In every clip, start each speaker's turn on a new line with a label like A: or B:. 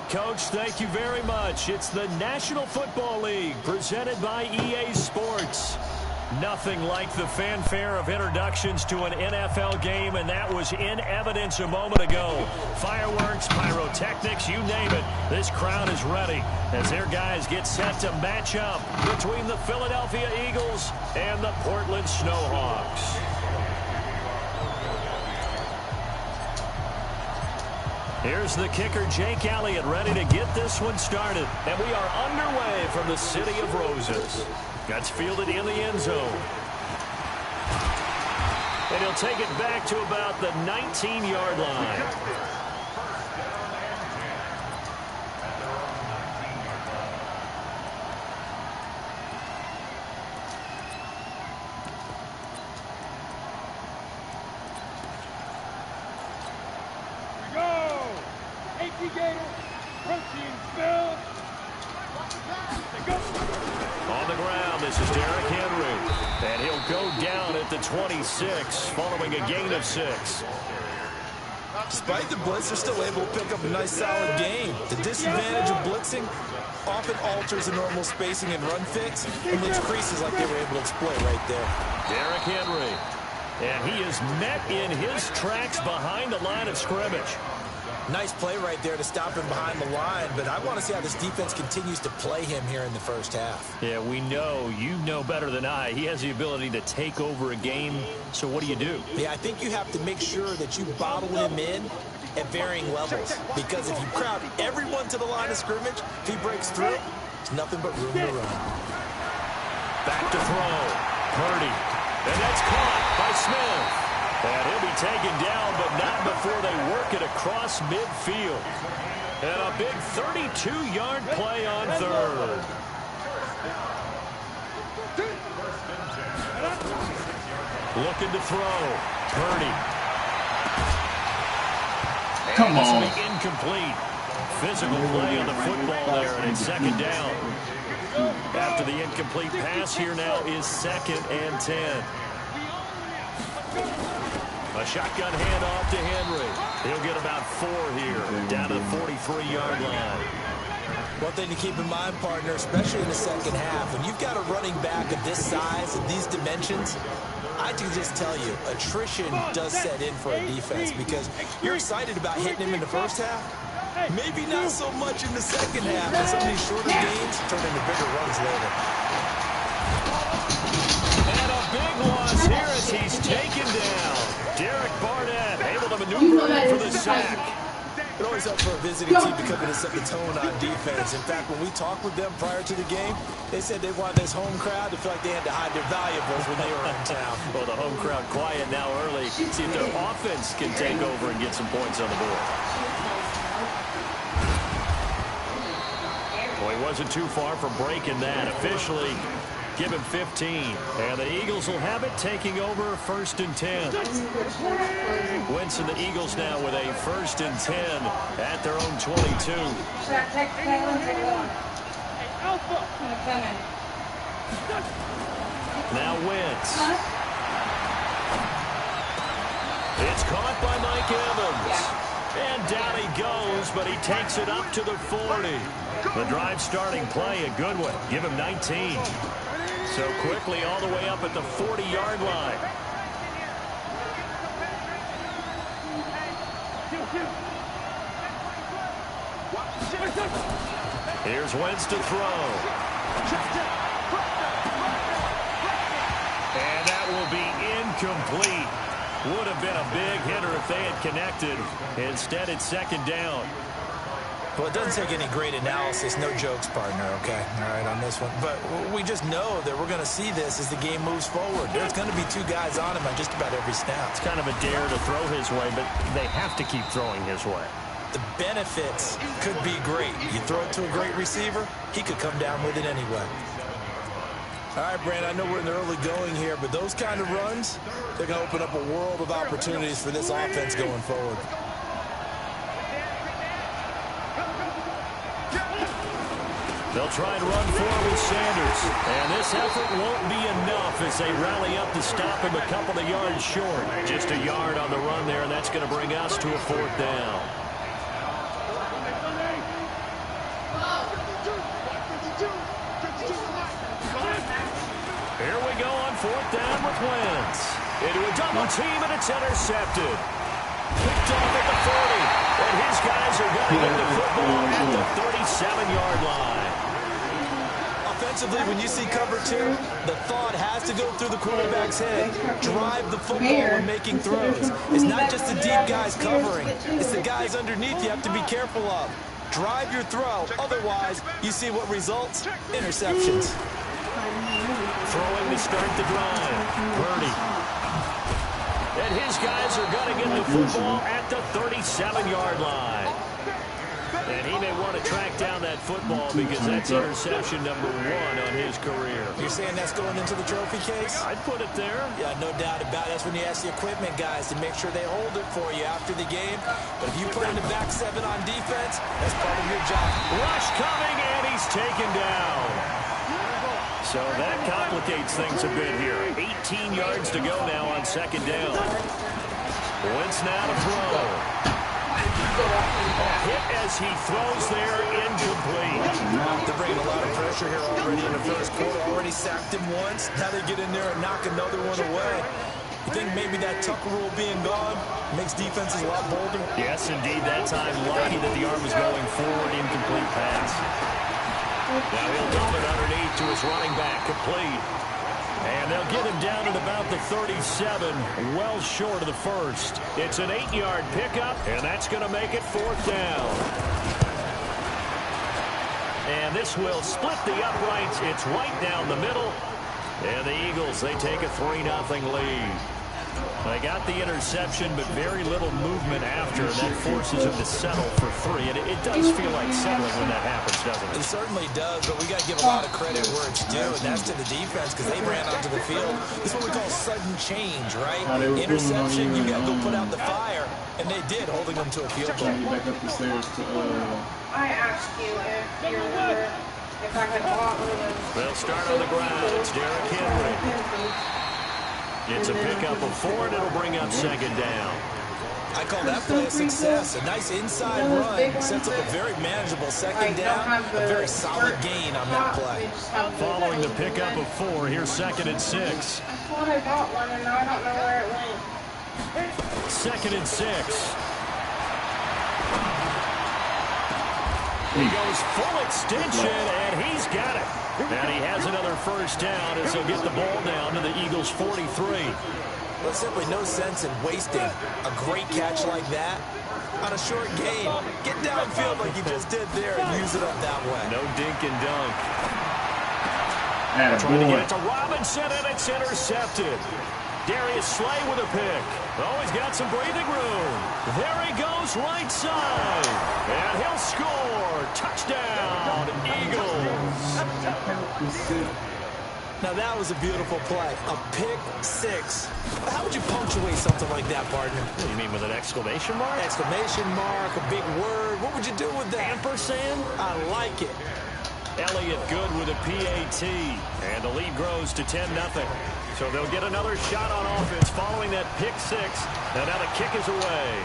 A: right, Coach, thank you very much. It's the National Football League presented by EA Sports. Nothing like the fanfare of introductions to an NFL game, and that was in evidence a moment ago. Fireworks, pyrotechnics, you name it. This crowd is ready as their guys get set to match up between the Philadelphia Eagles and the Portland Snowhawks. Here's the kicker, Jake Elliott, ready to get this one started. And we are underway from the City of Roses. That's fielded in the end zone. And he'll take it back to about the 19-yard line. On the ground, this is Derrick Henry. And he'll go down at the 26, following a gain of 6.
B: Despite the blitz, they're still able to pick up a nice, solid gain. The disadvantage of blitzing often alters the normal spacing and run fits and leaves creases like they were able to exploit right there.
A: Derrick Henry. And he is met in his tracks behind the line of scrimmage.
B: Nice play right there to stop him behind the line, but I want to see how this defense continues to play him here in the first half.
A: Yeah, we know. You know better than I. He has the ability to take over a game, so what do?
B: Yeah, I think you have to make sure that you bottle him in at varying levels, because if you crowd everyone to the line of scrimmage, if he breaks through, it's nothing but room to run.
A: Back to throw. Purdy. And that's caught by Smith. And he'll be taken down, but not before they work it across midfield. And a big 32-yard play on third. Looking to throw. Purdy.
C: Come on.
A: Incomplete. Physical play on the football there, and it's second down. After the incomplete pass, here now is 2nd and 10. A shotgun handoff to Henry. He'll get about 4 here, down to the 43-yard line.
B: One thing to keep in mind, partner, especially in the second half, when you've got a running back of this size and these dimensions, I can just tell you, attrition does set in for a defense, because you're excited about hitting him in the first half. Maybe not so much in the second half, and some of these shorter games turn into bigger runs later.
A: And a big loss here as he's taken down. Derek Barnett able to maneuver in for the sack.
B: It always helps for a visiting team to come in and set the tone on defense. In fact, when we talked with them prior to the game, they said they wanted this home crowd to feel like they had to hide their valuables when they were in town.
A: Well, the home crowd quiet now early. See if their offense can take over and get some points on the board. Well, he wasn't too far from breaking that. Officially, give him 15. And the Eagles will have it, taking over 1st and 10. Wentz and the Eagles now with a 1st and 10 at their own 22. Now Wentz. It's caught by Mike Evans. And down he goes, but he takes it up to the 40. The drive starting play, a good one. Give him 19. So quickly all the way up at the 40-yard line. Here's Wentz to throw. And that will be incomplete. Would have been a big hitter if they had connected. Instead, it's 2nd down.
B: Well, it doesn't take any great analysis, no jokes, partner, okay? All right, on this one. But we just know that we're going to see this as the game moves forward. There's going to be 2 guys on him on just about every snap.
A: It's kind of a dare to throw his way, but they have to keep throwing his way.
B: The benefits could be great. You throw it to a great receiver, he could come down with it anyway. All right, Brand, I know we're in the early going here, but those kind of runs, they're going to open up a world of opportunities for this offense going forward.
A: They'll try and run forward with Sanders. And this effort won't be enough as they rally up to stop him a couple of yards short. Just a yard on the run there, and that's going to bring us to a 4th down. Here we go on 4th down with Wentz. Into a double team, and it's intercepted. Picked off at the 40. And his guys are going to get the football at the 37-yard line.
B: Offensively, when you see cover 2, the thought has to go through the quarterback's head. Drive the football when making throws. It's not just the deep guys covering. It's the guys underneath you have to be careful of. Drive your throw. Otherwise, you see what results? Interceptions.
A: Throwing to start the drive. Purdy. And his guys are going to get the football at the 37-yard line. And he may want to track down that football because that's interception number 1 on his career.
B: You're saying that's going into the trophy case?
A: I'd put it there.
B: Yeah, no doubt about it. That's when you ask the equipment guys to make sure they hold it for you after the game. But if you put in the back 7 on defense, that's part of your job.
A: Rush coming, and he's taken down. So that complicates things a bit here. 18 yards to go now on 2nd down. Wentz now to throw. Hit as he throws there, incomplete.
B: They're bringing a lot of pressure here already in the first quarter. Already sacked him once. Now they get in there and knock another one away. You think maybe that tuck rule being gone makes defenses a lot bolder?
A: Yes, indeed. That time, lucky that the arm was going forward, incomplete pass. Now he'll dump it underneath to his running back, complete. And they'll get him down at about the 37, well short of the first. It's an 8-yard pickup, and that's going to make it 4th down. And this will split the uprights. It's right down the middle. And the Eagles, they take a 3-0 lead. They got the interception, but very little movement after. That forces him to settle for 3. And it does feel like settling when that happens, doesn't it?
B: It certainly does, but we got to give a lot of credit where it's due, and that's to the defense because they ran onto the field. This is what we call sudden change, right? Interception, you got to go put out the fire, and they did, holding them to a field goal.
C: I asked you if I had bought one of those.
A: They'll start on the ground. It's Derrick Henry. It's a pickup of 4, and it'll bring up 2nd down.
B: I call that play a success. A nice inside run sets up a very manageable 2nd down. A very solid gain on that play.
A: Following the pickup of 4, here's 2nd and 6.
C: I thought I bought one, and I don't know where it went.
A: 2nd and 6. He goes full extension, and he's got it. And he has another first down as he'll get the ball down to the Eagles' 43.
B: There's simply no sense in wasting a great catch like that on a short gain. Get downfield like you just did there and use it up that way.
A: No dink and dunk. Trying to get it to Robinson, and it's intercepted. Darius Slay with a pick. Oh, he's got some breathing room. There he goes, right side. And he'll score. Touchdown, Eagles.
B: Now, that was a beautiful play. A pick 6. How would you punctuate something like that, partner?
A: What do you mean, with an exclamation mark?
B: Exclamation mark, a big word. What would you do with that?
A: Ampersand?
B: I like it.
A: Elliott good with a PAT. And the lead grows to 10-0. So they'll get another shot on offense following that pick 6. And now the kick is away.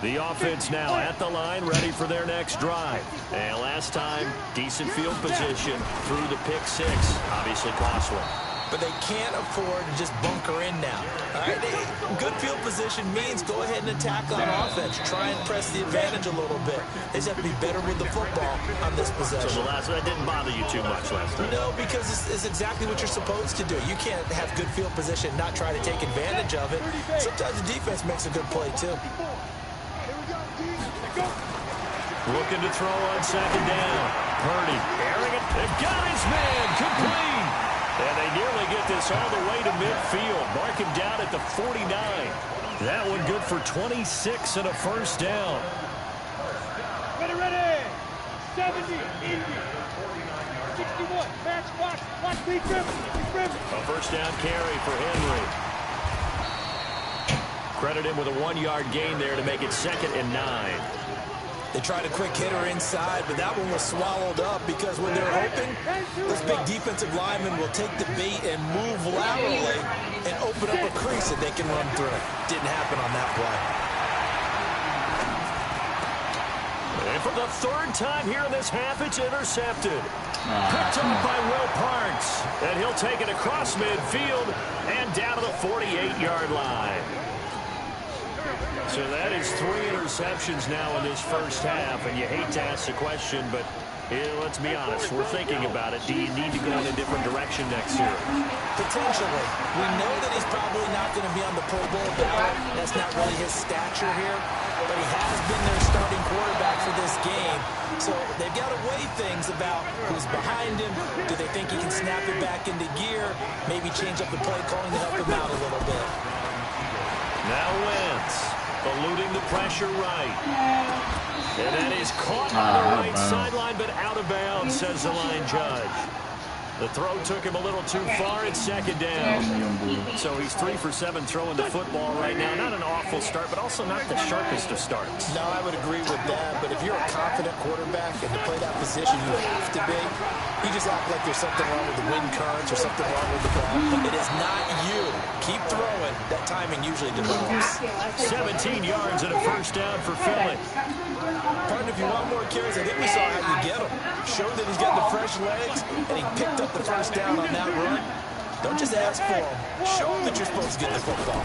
A: The offense now at the line, ready for their next drive. And last time, decent field position through the pick 6. Obviously costly.
B: But they can't afford to just bunker in now. All right, good field position means go ahead and attack on offense. Try and press the advantage a little bit. They just have to be better with the football on this possession.
A: So that didn't bother you too much last time?
B: No, because it's exactly what you're supposed to do. You can't have good field position and not try to take advantage of it. Sometimes the defense makes a good play, too.
A: Looking to throw on 2nd down. Purdy airing it. They've got his man. Complete. And they nearly get this all the way to midfield. Mark him down at the 49. That one good for 26 and a first down.
D: Ready. 70, 80, 61. Match, watch, big dribble.
A: A first down carry for Henry. Credit him with a 1-yard gain there to make it 2nd and 9.
B: They tried a quick hitter inside, but that one was swallowed up because when they're hoping, this big defensive lineman will take the bait and move laterally and open up a crease that they can run through. Didn't happen on that play.
A: And for the third time here in this half, it's intercepted. Picked up by Will Parks. And he'll take it across midfield and down to the 48-yard line. So that is 3 interceptions now in this first half. And you hate to ask the question, but let's be honest. We're thinking about it. Do you need to go in a different direction next year?
B: Potentially. We know that he's probably not going to be on the Pro Bowl ballot. That's not really his stature here. But he has been their starting quarterback for this game. So they've got to weigh things about who's behind him. Do they think he can snap it back into gear? Maybe change up the play calling to help him out a little bit.
A: Now Wentz eluding the pressure right. And that is caught on the right sideline, but out of bounds, says the line judge. The throw took him a little too far. It's second down. So he's 3 for 7 throwing the football right now. Not an awful start, but also not the sharpest of starts.
B: No, I would agree with that. But if you're a confident quarterback and to play that position, you have to be. You just act like there's something wrong with the wind currents or something wrong with the ball. It is not you. Keep throwing. That timing usually develops.
A: 17 yards and a first down for Philly.
B: Partner, if you want more carries, I think we saw how you get them. Showed that he's got the fresh legs, and he picked up the first down on that run. Don't just ask for him. Show him that you're supposed to get the football.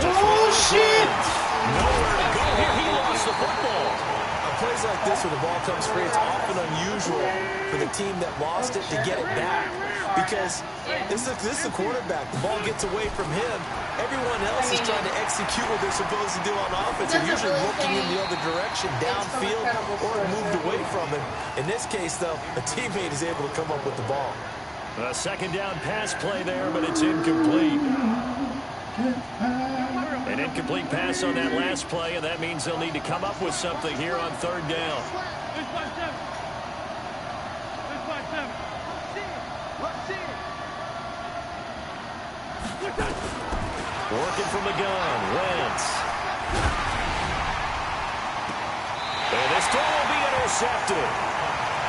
A: Oh, shit! Nowhere to go here. He lost the football.
B: On plays like this where the ball comes free, it's often unusual for the team that lost it to get it back. Because this is the quarterback. The ball gets away from him. Everyone else is trying to execute what they're supposed to do on offense. They're usually looking in the other direction, downfield, or moved away from him. In this case, though, a teammate is able to come up with the ball.
A: A second down pass play there, but it's incomplete. An incomplete pass on that last play, and that means they'll need to come up with something here on third down. Working from the gun, Wentz. And this throw will be intercepted.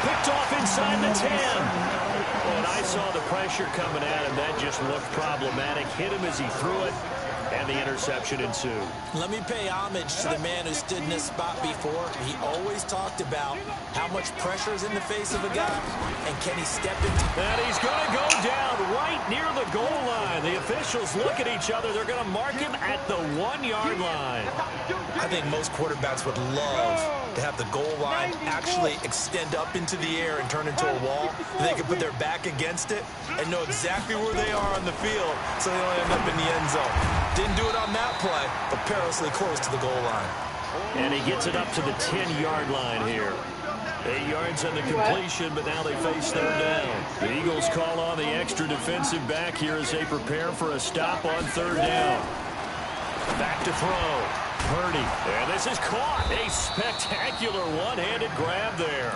A: Picked off inside the 10. And I saw the pressure coming at him. That just looked problematic. Hit him as he threw it, and the interception ensued.
B: Let me pay homage to the man who stood in this spot before. He always talked about how much pressure is in the face of a guy, and can he step into...
A: And he's going to go down right near the goal line. The officials look at each other. They're going to mark him at the 1-yard line.
B: I think most quarterbacks would love to have the goal line actually extend up into the air and turn into a wall. They can put their back against it and know exactly where they are on the field so they don't end up in the end zone. Didn't do it on that play, but perilously close to the goal line.
A: And he gets it up to the 10-yard line here. 8 yards on the completion, but now they face third down. The Eagles call on the extra defensive back here as they prepare for a stop on third down. Back to throw. Purdy. And this is caught. A spectacular one-handed grab there.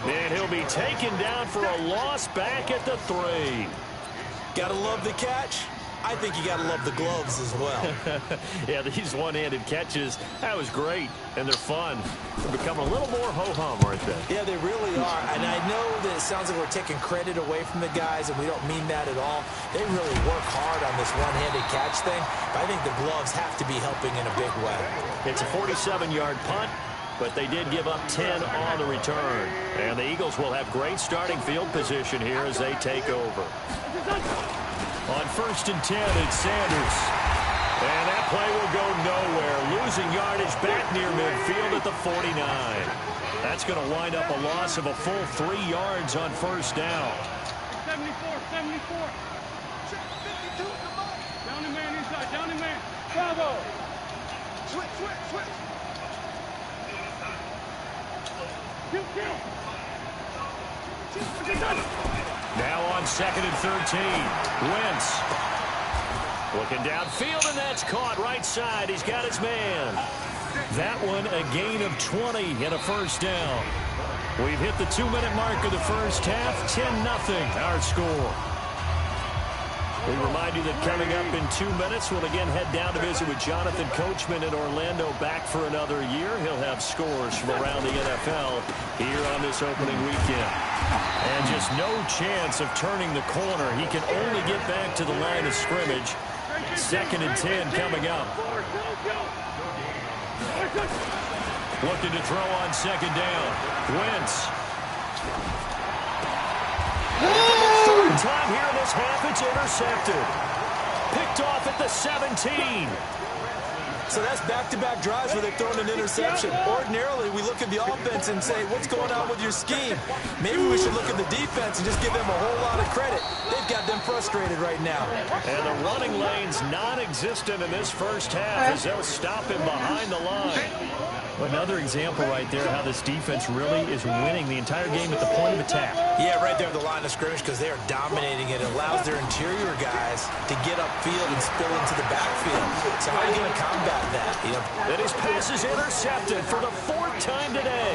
A: And he'll be taken down for a loss back at the 3.
B: Gotta love the catch. I think you got to love the gloves as well.
A: Yeah, these one-handed catches, that was great, and they're fun. They're becoming a little more ho-hum, aren't they?
B: Yeah, they really are, and I know that it sounds like we're taking credit away from the guys, and we don't mean that at all. They really work hard on this one-handed catch thing, but I think the gloves have to be helping in a big way.
A: It's a 47-yard punt, but they did give up 10 on the return. And the Eagles will have great starting field position here as they take over. On 1st and 10, it's Sanders. And that play will go nowhere. Losing yardage back near midfield at the 49. That's going to wind up a loss of a full 3 yards on first down.
D: 74. Down the man inside, down the man. Bravo. Switch. Kill.
A: Now on 2nd and 13. Wentz. Looking downfield, and that's caught right side. He's got his man. That one a gain of 20 and a first down. We've hit the 2-minute mark of the first half. 10-0 our score. We remind you that coming up in 2 minutes, we'll again head down to visit with Jonathan Coachman in Orlando, back for another year. He'll have scores from around the NFL here on this opening weekend. And just no chance of turning the corner. He can only get back to the line of scrimmage. 2nd and 10 coming up. Looking to throw on second down. Wentz. Third time here in this half, it's intercepted. Picked off at the 17.
B: So that's back-to-back drives where they've thrown an interception. Ordinarily, we look at the offense and say, what's going on with your scheme? Maybe we should look at the defense and just give them a whole lot of credit. They've got them frustrated right now.
A: And the running lane's non-existent in this first half as they'll stop him behind the line. Another example right there how this defense really is winning the entire game at the point of attack.
B: Yeah, right there at the line of scrimmage because they are dominating it. It allows their interior guys to get upfield and spill into the backfield. So how are you going to combat that?
A: And his pass is intercepted for the 4th time today.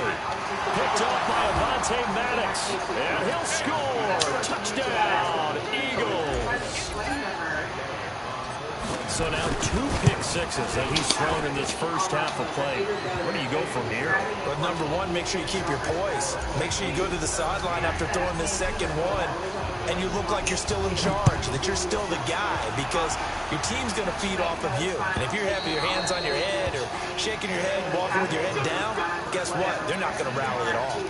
A: Picked off by Avonte Maddox. And he'll score. Touchdown, Eagles. So now 2 pick sixes that he's thrown in this first half of play. Where do you go from here?
B: Well, number one, make sure you keep your poise. Make sure you go to the sideline after throwing this second one, and you look like you're still in charge, that you're still the guy, because your team's going to feed off of you. And if you're having your hands on your head or shaking your head, walking with your head down, guess what? They're not going to rally at all.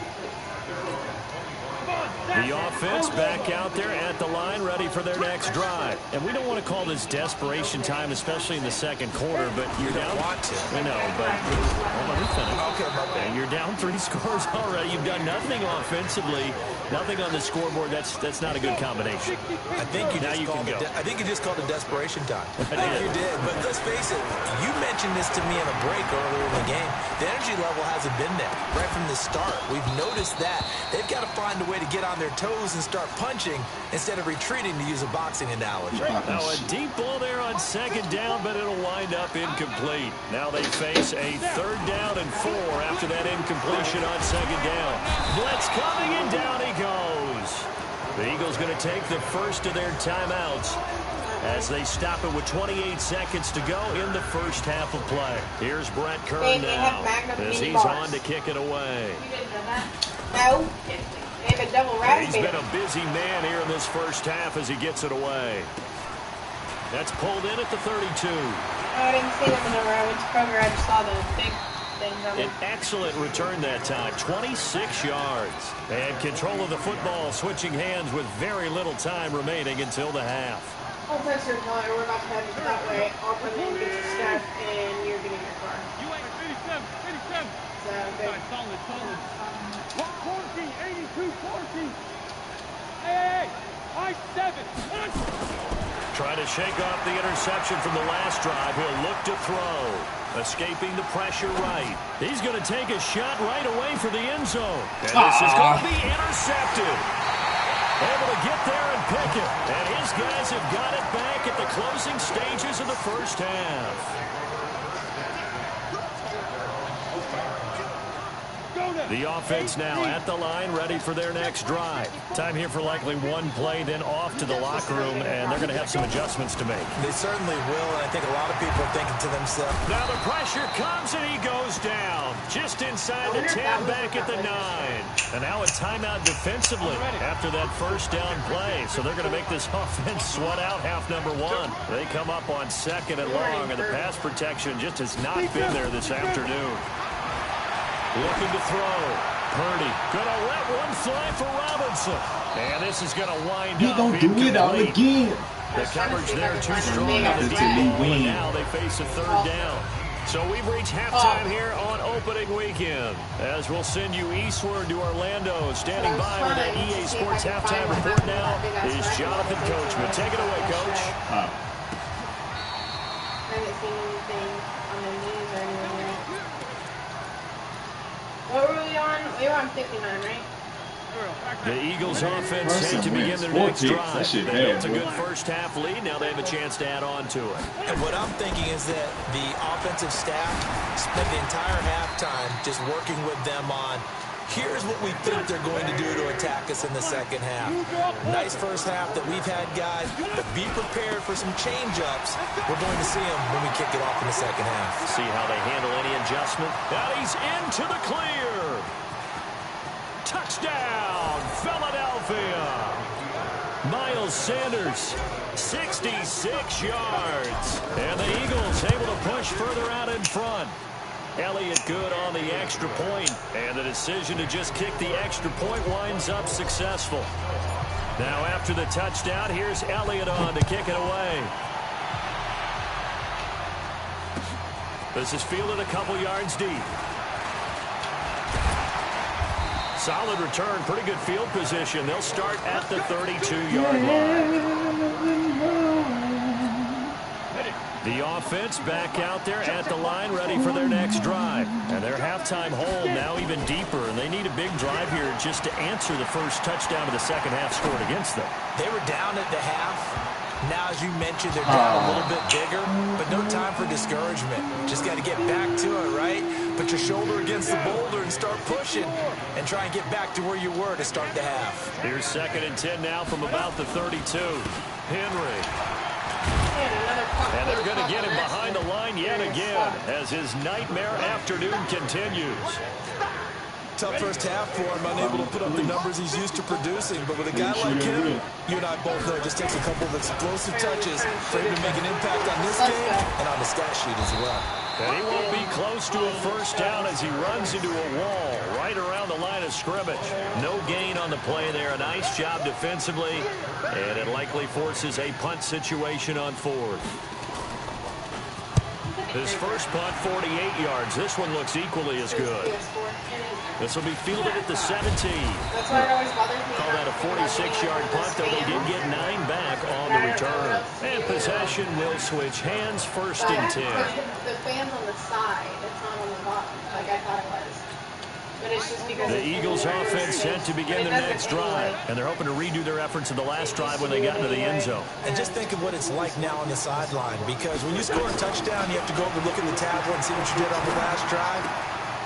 A: The offense back out there at the line, ready for their next drive. And we don't want to call this desperation time, especially in the second quarter, but you're down.
B: Want to.
A: I know, but hold on, we finished.
B: Okay, my bad.
A: And you're down 3 scores already. You've done nothing offensively, nothing on the scoreboard. That's not a good combination.
B: I think you just called it desperation time. I think you did. But let's face it, you mentioned this to me in a break earlier in the game. The energy level hasn't been there right from the start. We've noticed that. They've got to find a way to get on their toes and start punching instead of retreating, to use a boxing analogy.
A: Now a deep ball there on second down, but it'll wind up incomplete. Now they face a 3rd down and 4 after that incompletion on second down. Blitz coming, and down he goes. The Eagles going to take the first of their timeouts as they stop it with 28 seconds to go in the first half of play. Here's Brett Kern now as he's on to kick it away.
C: No. They have a double
A: He's been a busy man here in this first half as he gets it away. That's pulled in at the 32.
C: I didn't see them whenever I went to Kroger. I just saw the big things on
A: An excellent return that time, 26 yards. And control of the football, switching hands with very little time remaining until the half.
C: I'll text her and tell her we're about to head that way. I'll come in, get your stuff, and you're getting your car.
D: You ain't 87.
C: So, good.
D: Solid. 14, 82, 14. Hey, I-7.
A: Trying to shake off the interception from the last drive. He'll look to throw. Escaping the pressure right. He's going to take a shot right away for the end zone. And this is going to be intercepted. Able to get there and pick it. And his guys have got it back at the closing stages of the first half. The offense now at the line, ready for their next drive. Time here for likely one play, then off to the locker room, and they're going to have some adjustments to make.
B: They certainly will, and I think a lot of people are thinking to themselves.
A: Now the pressure comes, and he goes down. Just inside the 10, back at the 9. And now a timeout defensively after that first down play. So they're going to make this offense sweat out half number 1. They come up on 2nd and long, and the pass protection just has not been there this afternoon. Looking to throw. Purdy going to let one fly for Robinson. And this is going to wind up
E: don't do it all again.
A: The coverage there too strong on the defense. And now they face a 3rd down. So we've reached halftime here on opening weekend. As we'll send you eastward to Orlando. Standing by with the EA Sports halftime report now is Jonathan Coachman. Take it away, Coach.
C: I haven't seen anything on the news or anything yet. What were we on? We were on 59, right?
A: The Eagles offense set to begin their next drive. They built a good first half lead. Now they have a chance to add on to it.
B: And what I'm thinking is that the offensive staff spent the entire halftime just working with them on, here's what we think they're going to do to attack us in the second half. Nice first half that we've had, guys, but be prepared for some change-ups. We're going to see them when we kick it off in the second half.
A: See how they handle any adjustment. Now he's into the clear. Touchdown, Philadelphia. Miles Sanders, 66 yards. And the Eagles able to push further out in front. Elliott good on the extra point, and the decision to just kick the extra point winds up successful. Now after the touchdown, here's Elliott on to kick it away. This is fielded a couple yards deep. Solid return, pretty good field position. They'll start at the 32-yard line. The offense back out there at the line, ready for their next drive. And their halftime hold now even deeper, and they need a big drive here just to answer the first touchdown of the second half scored against them.
B: They were down at the half. Now, as you mentioned, they're down a little bit bigger, but no time for discouragement. Just got to get back to it, right? Put your shoulder against the boulder and start pushing and try and get back to where you were to start the half.
A: Here's 2nd and 10 now from about the 32. Henry. And they're going to get him behind the line yet again as his nightmare afternoon continues.
B: Tough first half for him, unable to put up the numbers he's used to producing. But with a guy like him, you and I both know it just takes a couple of explosive touches for him to make an impact on this game and on the stat sheet as well.
A: And he won't be close to a first down as he runs into a wall right around the line of scrimmage. No gain on the play there. A nice job defensively, and it likely forces a punt situation on 4th. His first punt, 48 yards. This one looks equally as good. This will be fielded at the 17.
C: That's why it always bothers me.
A: Call that a 46-yard punt, though they did get 9 back on the return. And possession will switch hands, 1st and 10.
C: The fan's on the side. It's not on the bottom, like I thought it was. But it's just because
A: the Eagles offense set to begin their next drive, and they're hoping to redo their efforts in the last drive when they got into the end zone.
B: And just think of what it's like now on the sideline, because when you score a touchdown, you have to go over, look at the tablet and see what you did on the last drive.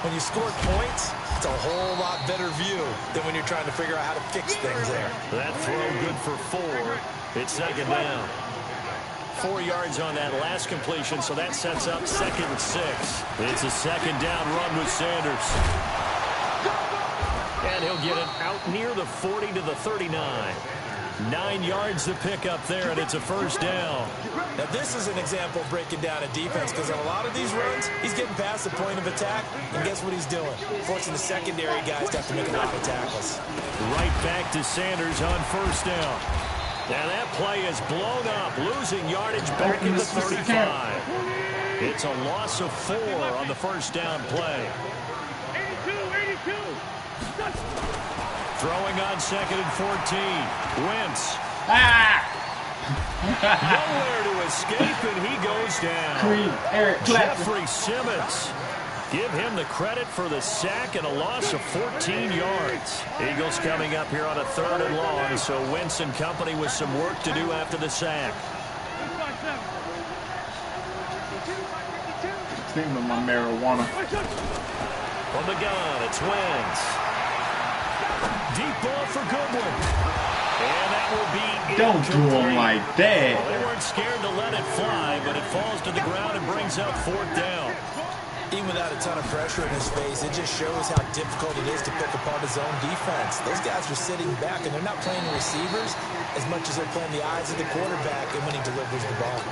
B: When you scored points, it's a whole lot better view than when you're trying to figure out how to fix things there.
A: That throw good for 4. It's 2nd down. 4 yards on that last completion, so that sets up 2nd and 6. It's a 2nd down run with Sanders. And he'll get it out near the 40 to the 39. 9 yards to pick up there, and it's a first down.
B: Now, this is an example of breaking down a defense, because on a lot of these runs, he's getting past the point of attack, and guess what he's doing? Forcing the secondary guys to have to make a lot of tackles.
A: Right back to Sanders on first down. Now that play is blown up, losing yardage back in the 35. It's a loss of 4 on the first down play.
D: 82.
A: Throwing on 2nd and 14. Wentz. Nowhere to escape, and he goes down. Jeffrey Simmons. Give him the credit for the sack and a loss of 14 yards. Eagles coming up here on a 3rd and long, so Wentz and company with some work to do after the sack.
E: Think of my marijuana.
A: From the gun, it's Wentz. Deep ball for Goodwin. And that will be
E: Don't do him like that.
A: Well, they weren't scared to let it fly, but it falls to the ground and brings up 4th down.
B: Even without a ton of pressure in his face, it just shows how difficult it is to pick apart his own defense. Those guys are sitting back, and they're not playing the receivers as much as they're playing the eyes of the quarterback and when he delivers the ball.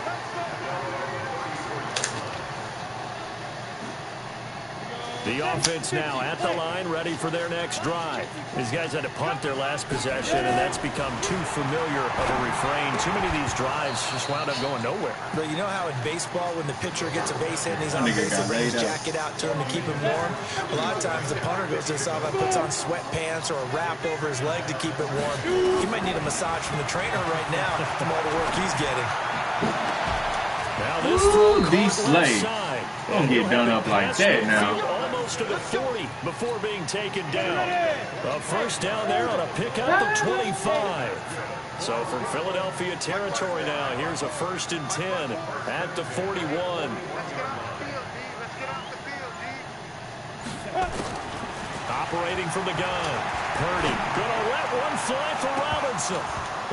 A: The offense now at the line, ready for their next drive. These guys had to punt their last possession, and that's become too familiar of a refrain. Too many of these drives just wound up going nowhere.
B: But you know how in baseball, when the pitcher gets a base hit and he's on base, they bring his jacket out to him to keep him warm? A lot of times the punter goes to the sideline, puts on sweatpants or a wrap over his leg to keep it warm. He might need a massage from the trainer right now from all the work he's getting.
A: Now this throw
E: these legs don't get done up like that now.
A: Almost to the 40 before being taken down. A first down there on a pickup of 25. So from Philadelphia territory now, here's a 1st and 10 at the 41. Operating from the gun. Purdy gonna let one fly for Robinson.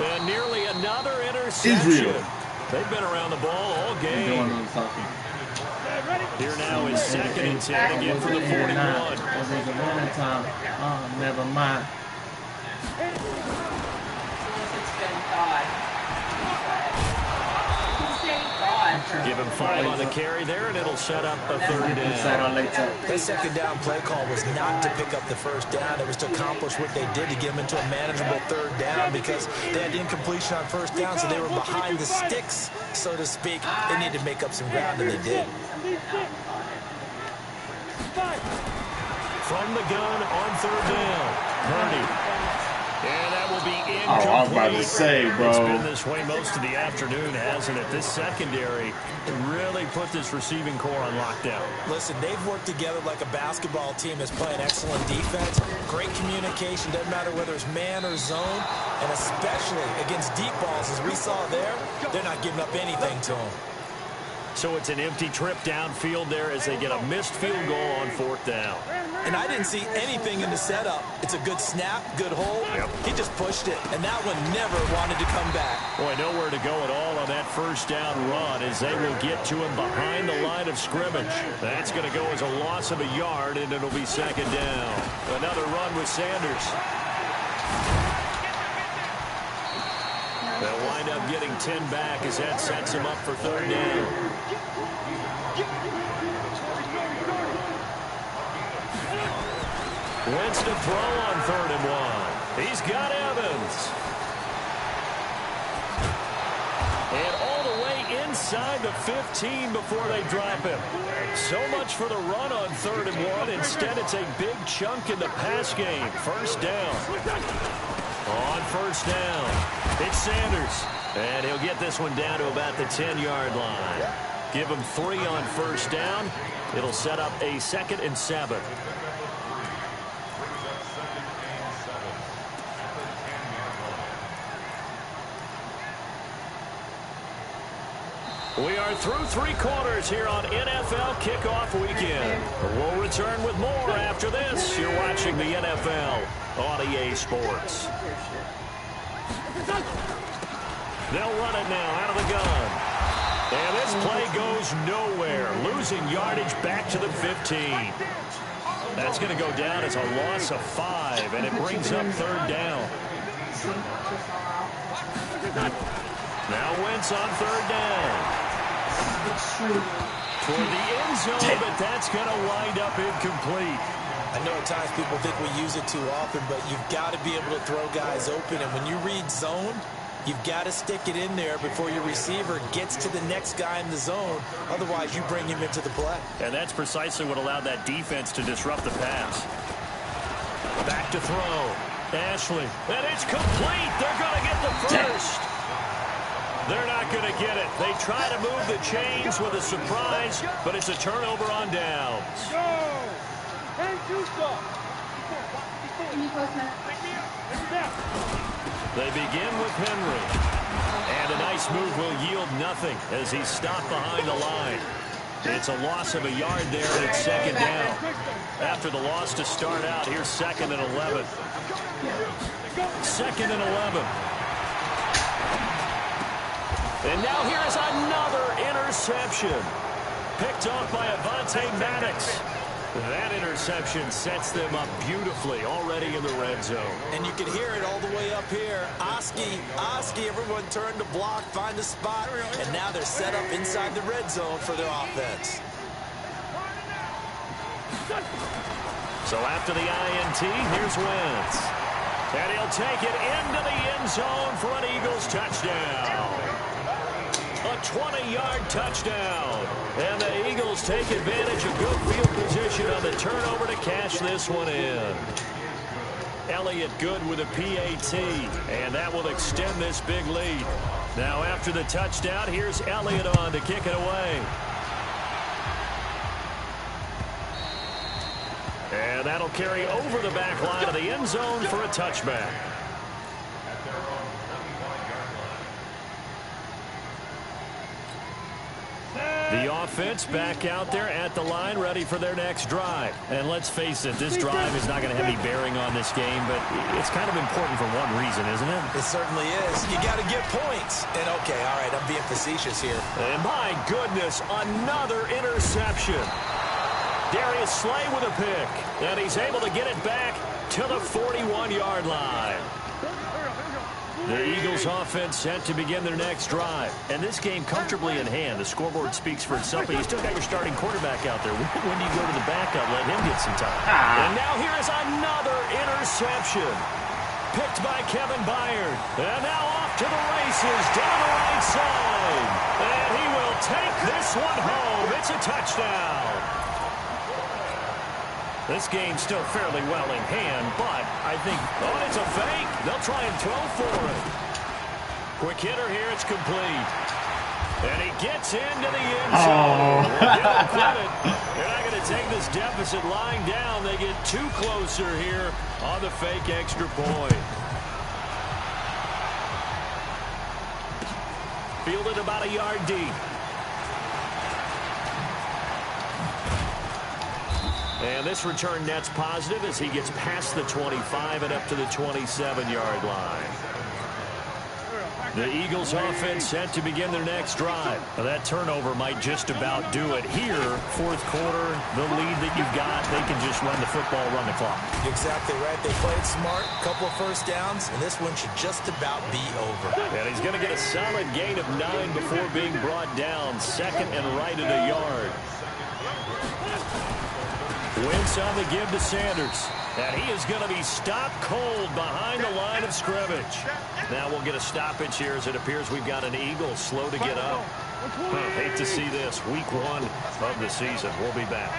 A: And nearly another interception. They've been around the ball all game. Here now is 2nd and 10 again for the 41.
E: Never mind.
A: Give him 5 on the carry there, and it'll set up a third down.
B: That second down play call was not to pick up the first down. It was to accomplish what they did to get them into a manageable third down because they had incompletion on first down, so they were behind the sticks, so to speak. They needed to make up some ground, and they did.
A: From the gun on third down, Purdy. And that will be incomplete.
E: Oh, I was about to say, bro.
A: It's been this way most of the afternoon, hasn't it? This secondary really put this receiving core on lockdown.
B: Listen, they've worked together like a basketball team that's playing excellent defense. Great communication. Doesn't matter whether it's man or zone. And especially against deep balls, as we saw there, they're not giving up anything to them.
A: So it's an empty trip downfield there as they get a missed field goal on fourth down.
B: And I didn't see anything in the setup. It's a good snap, good hold.
A: Yep.
B: He just pushed it, and that one never wanted to come back.
A: Boy, nowhere to go at all on that first down run as they will get to him behind the line of scrimmage. That's going to go as a loss of a yard, and it'll be second down. Another run with Sanders. They'll wind up getting 10 back as that sets him up for third down. Wentz to throw on 3rd and 1. He's got Evans. And all the way inside the 15 before they drop him. So much for the run on 3rd and 1. Instead, it's a big chunk in the pass game. First down. On first down, it's Sanders. And he'll get this one down to about the 10-yard line. Give him 3 on first down. It'll set up a 2nd and 7. We are through 3 quarters here on NFL Kickoff Weekend. We'll return with more after this. You're watching the NFL on EA Sports. They'll run it now out of the gun. And this play goes nowhere. Losing yardage back to the 15. That's going to go down as a loss of 5, and it brings up 3rd down. Now Wentz on 3rd down. For the end zone, but that's going to wind up incomplete.
B: I know at times people think we use it too often, but you've got to be able to throw guys open. And when you read zone, you've got to stick it in there before your receiver gets to the next guy in the zone. Otherwise, you bring him into the play.
A: And that's precisely what allowed that defense to disrupt the pass. Back to throw. Ashley. And it's complete. They're going to get the first. They're not going to get it. They try to move the chains with a surprise, but it's a turnover on downs. They begin with Henry. And a nice move will yield nothing as he's stopped behind the line. It's a loss of a yard there, and it's 2nd down. After the loss to start out, here's 2nd and 11. 2nd and 11. And now here's another interception. Picked off by Avonte Maddox. That interception sets them up beautifully already in the red zone.
B: And you can hear it all the way up here. Oski, everyone turned to block, find a spot, and now they're set up inside the red zone for their offense.
A: So after the INT, here's Wentz. And he'll take it into the end zone for an Eagles touchdown. A 20-yard touchdown. And the Eagles take advantage of good field position on the turnover to cash this one in. Elliott good with a PAT. And that will extend this big lead. Now after the touchdown, here's Elliott on to kick it away. And that'll carry over the back line of the end zone for a touchback. The offense back out there at the line, ready for their next drive. And let's face it, this drive is not going to have any bearing on this game, but it's kind of important for one reason, isn't it?
B: It certainly is. You got to get points. And, okay, all right, I'm being facetious here.
A: And, my goodness, another interception. Darius Slay with a pick. And he's able to get it back to the 41-yard line. The Eagles offense set to begin their next drive. And this game comfortably in hand. The scoreboard speaks for itself, but you still got your starting quarterback out there. When do you go to the backup? Let him get some time. And now here is another interception. Picked by Kevin Byard. And now off to the races down the right side. And he will take this one home. It's a touchdown. This game's still fairly well in hand, but I think, oh, it's a fake. They'll try and throw for it. Quick hitter here, it's complete. And he gets into the end zone. Give him credit. They're not going to take this deficit lying down. They get too closer here on the fake extra point. Fielded about a yard deep. And this return net's positive as he gets past the 25 and up to the 27-yard line. The Eagles offense set to begin their next drive. Now that turnover might just about do it here. Fourth quarter, the lead that you've got, they can just run the football, run the clock.
B: Exactly right. They played smart, couple of first downs, and this one should just about be over.
A: And he's going to get a solid gain of 9 before being brought down. Second and right at a yard. Wentz on the give to Sanders. And he is going to be stopped cold behind the line of scrimmage. Now we'll get a stoppage here as it appears we've got an Eagle slow to get up. Hate to see this. Week 1 of the season. We'll be back.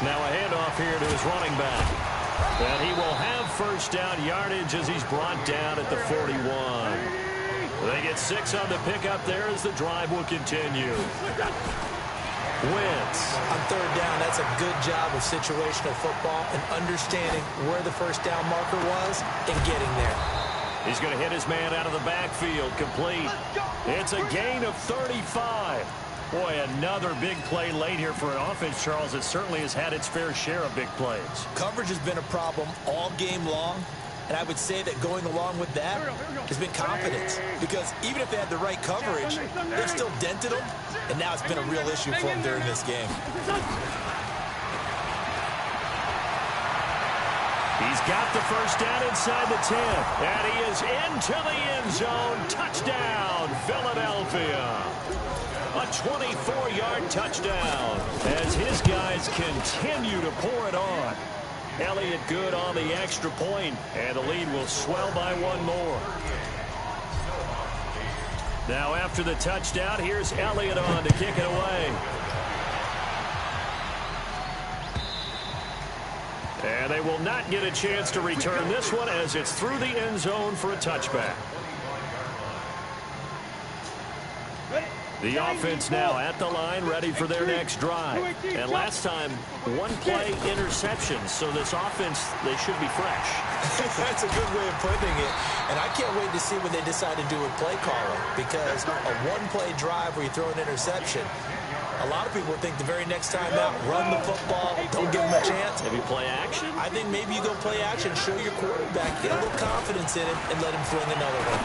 A: Now a handoff here to his running back. And he will have first down yardage as he's brought down at the 41. They get 6 on the pickup there as the drive will continue. Wentz.
B: On third down, that's a good job of situational football and understanding where the first down marker was and getting there.
A: He's going to hit his man out of the backfield. Complete. It's a gain of 35. Boy, another big play late here for an offense, Charles, that certainly has had its fair share of big plays. Coverage
B: has been a problem all game long. And I would say that going along with that has been confidence. Because even if they had the right coverage, they've still dented them. And now it's been a real issue for them during this game.
A: He's got the first down inside the 10. And he is into the end zone. Touchdown, Philadelphia. A 24-yard touchdown as his guys continue to pour it on. Elliott good on the extra point, and the lead will swell by one more. Now after the touchdown, here's Elliott on to kick it away. And they will not get a chance to return this one as it's through the end zone for a touchback. The offense now at the line, ready for their next drive. And last time, one-play interceptions. So this offense, they should be fresh.
B: That's a good way of putting it. And I can't wait to see what they decide to do with play calling. Because a one-play drive where you throw an interception, a lot of people think the very next time out, run the football, don't give them a chance.
A: Maybe play action?
B: I think maybe you go play action, show your quarterback, get a little confidence in him, and let him fling another one.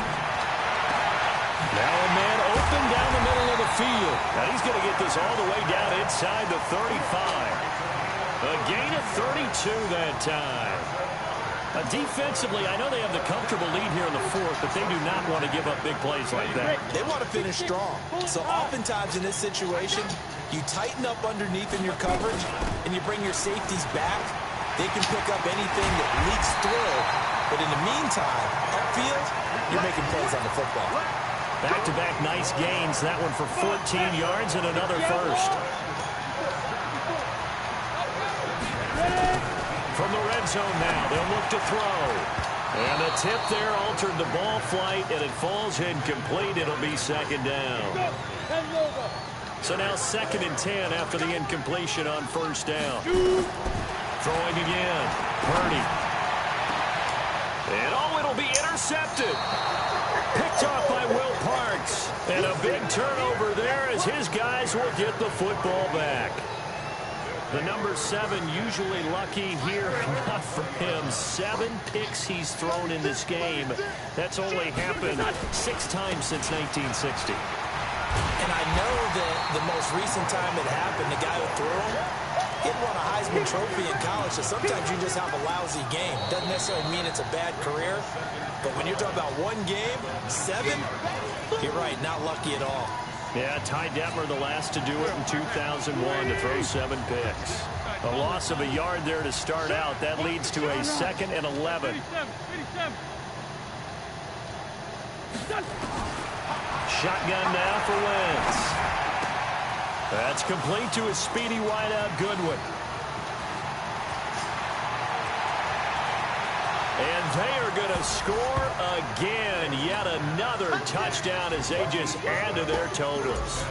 A: Now a man open down the middle of the field. Now he's going to get this all the way down inside the 35. A gain of 32 that time. Defensively, I know they have the comfortable lead here in the fourth, but they do not want to give up big plays like that.
B: They want to finish strong. So oftentimes in this situation, you tighten up underneath in your coverage, and you bring your safeties back. They can pick up anything that leaks through. But in the meantime, upfield, you're making plays on the football.
A: Back-to-back nice gains. That one for 14 yards and another first. From the red zone now, they'll look to throw. And the tip there altered the ball flight, and it falls incomplete. It'll be second down. So now 2nd and 10 after the incompletion on first down. Throwing again. Purdy. And oh, it'll be intercepted. Picked off by Will Parks. And a big turnover there as his guys will get the football back. The number 7 usually lucky here. Not for him. 7 picks he's thrown in this game. That's only happened 6 times since 1960.
B: And I know that the most recent time it happened, the guy who threw him, He won a Heisman Trophy in college, so sometimes you just have a lousy game. Doesn't necessarily mean it's a bad career, but when you're talking about one game, 7, you're right, not lucky at all.
A: Yeah, Ty Detmer, the last to do it in 2001 to throw 7 picks. A loss of a yard there to start out. That leads to a 2nd and 11. Shotgun now for Wentz. That's complete to a speedy wideout, Goodwin. And they are going to score again. Yet another touchdown as they just add to their totals.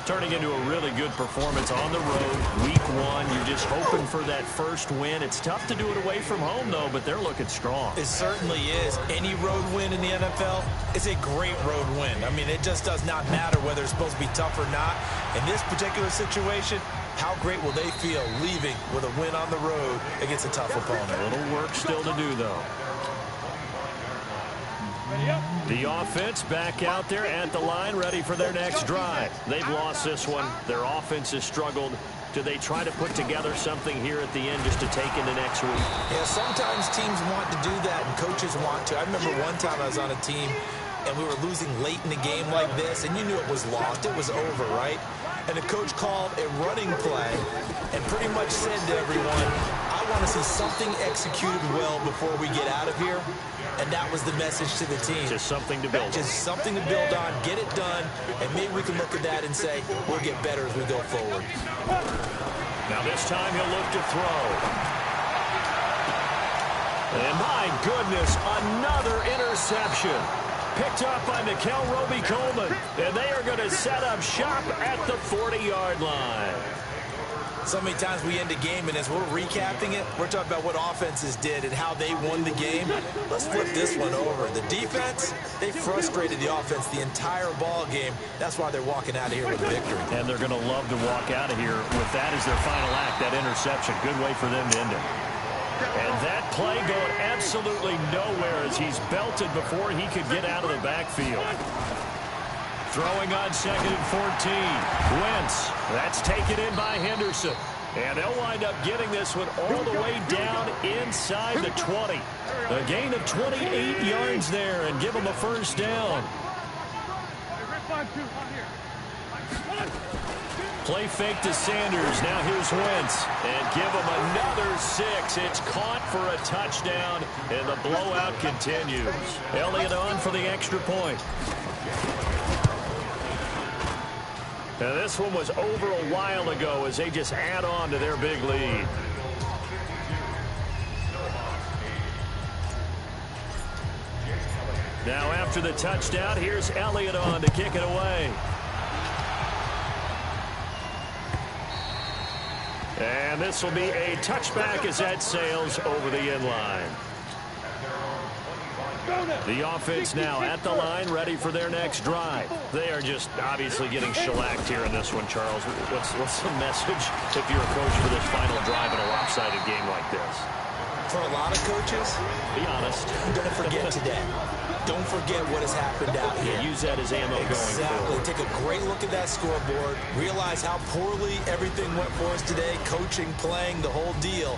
A: Turning into a really good performance on the road. Week 1, you're just hoping for that first win. It's tough to do it away from home, though, but they're looking strong.
B: It certainly is. Any road win in the NFL is a great road win. I mean, it just does not matter whether it's supposed to be tough or not. In this particular situation, how great will they feel leaving with a win on the road against a tough opponent?
A: A little work still to do, though. The offense back out there at the line, ready for their next drive. They've lost this one. Their offense has struggled. Do they try to put together something here at the end just to take into next week?
B: Yeah, sometimes teams want to do that and coaches want to. I remember one time I was on a team and we were losing late in the game like this, and you knew it was lost. It was over, right? And the coach called a running play and pretty much said to everyone, I want to see something executed well before we get out of here. And that was the message to the team.
A: Just something to build on.
B: Just something to build on, get it done, and maybe we can look at that and say, we'll get better as we go forward.
A: Now this time he'll look to throw. And my goodness, another interception. Picked up by Mikel Roby-Coleman. And they are going to set up shop at the 40-yard line.
B: So many times we end a game, and as we're recapping it, we're talking about what offenses did and how they won the game. Let's flip this one over. The defense, they frustrated the offense the entire ball game. That's why they're walking out of here with a victory.
A: And they're going to love to walk out of here with that as their final act, that interception. Good way for them to end it. And that play going absolutely nowhere as he's belted before he could get out of the backfield. Throwing on 2nd and 14. Wentz. That's taken in by Henderson. And they'll wind up getting this one all the way down inside the 20. A gain of 28 yards there and give them a first down. Play fake to Sanders. Now here's Wentz. And give him another 6. It's caught for a touchdown. And the blowout continues. Elliott on for the extra point. Now this one was over a while ago as they just add on to their big lead. Now after the touchdown, here's Elliott on to kick it away. And this will be a touchback as that sails over the end line. The offense now at the line, ready for their next drive. They are just obviously getting shellacked here in this one, Charles. What's the message if you're a coach for this final drive in a lopsided game like this?
B: For a lot of coaches,
A: be honest.
B: Don't forget today. Don't forget what has happened out here.
A: Use that as ammo going forward.
B: Take a great look at that scoreboard. Realize how poorly everything went for us today. Coaching, playing, the whole deal.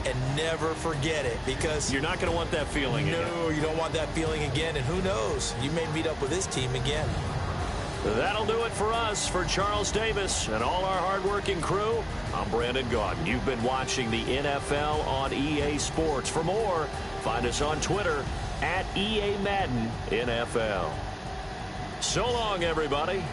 B: And never forget it, because
A: you're not going to want that feeling again.
B: No, you don't want that feeling again. And who knows? You may meet up with this team again.
A: That'll do it for us. For Charles Davis and all our hardworking crew, I'm Brandon Gaudin. You've been watching the NFL on EA Sports. For more, find us on Twitter at EA Madden NFL. So long, everybody.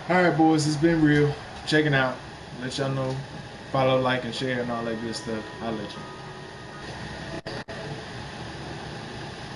F: All right, boys, it's been real. Checking out. Let y'all know. Follow, like, and share, and all that good stuff. I'll let you.